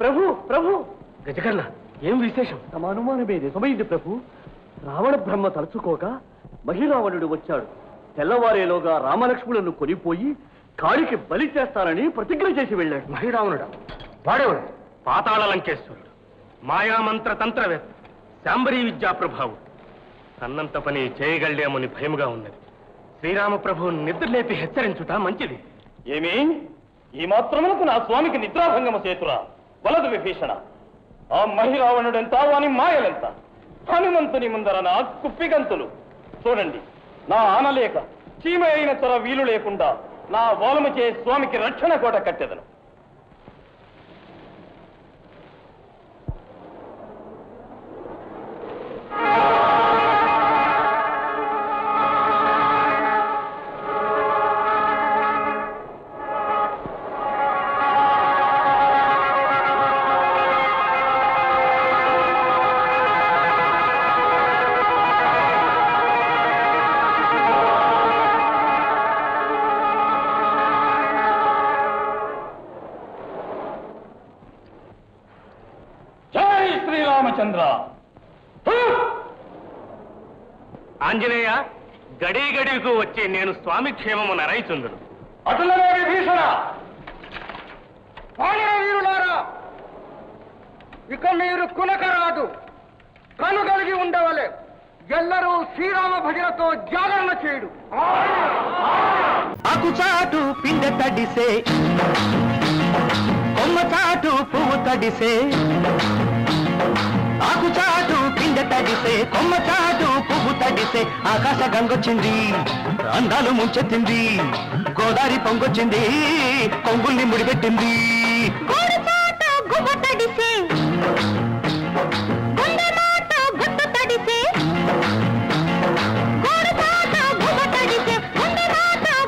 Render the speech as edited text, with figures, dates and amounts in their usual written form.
ప్రభు ప్రభు గజకర్ణ, ఏం విశేషం? తమ అనుమానమే నిజమైంది ప్రభు. రావణ బ్రహ్మ తలుచుకోక మహిరావణుడు వచ్చాడు. తెల్లవారేలోగా రామలక్ష్ములను కొనిపోయి కాడికి బలి చేస్తారని ప్రతిజ్ఞ చేసి వెళ్ళాడు. మహిరావణుడు వాడేవాడు పాతాళ లంకేశ్వరుడు, మాయామంత్ర తంత్రవేత్త, శాంబరీ విద్యా ప్రభావుడు. అన్నంత పని చేయగలేమని భయముగా ఉన్నది. శ్రీరామప్రభు నిద్రలేపి హెచ్చరించుట మంచిది. ఏమి ఈ మాత్రములకు నా స్వామికి నిద్రాభంగమ చేతురా? వలదు విభీషణ. ఆ మహిరావణుడెంత, వాని మాయలెంత. హనుమంతుని ముందర నా కుప్పిగంతులు చూడండి. నా ఆనలేక చీమ అయిన త్వర వీలు లేకుండా నా బోలము చే స్వామికి రక్షణ కోట కట్టెదను. రామచంద్ర, ఆంజనేయ, గడి గడికు వచ్చి నేను స్వామి క్షేమము నరైచుందును. అటులనే విభీషణ. వానర వీరులారా, ఇక మీరు కునకరాదు, కనుగలిగి ఉండవలే. ఎల్లరూ శ్రీరామ భజనతో జాగరణ చేయుడు. ఆకుచాటు పిండ తడిసే, కొమ్మ చాటు పువ్వు తడిసే. ఆకుచాటు పిండ తడిసే, కొమ్మ చాటు పువ్వు తడిసే. ఆకాశ గంగొచ్చింది, అందాలు ముంచెత్తింది. గోదావరి పొంగొచ్చింది, కొంగుల్ని ముడిపెట్టింది. గోరు చాటు గువ్వ తడిసే,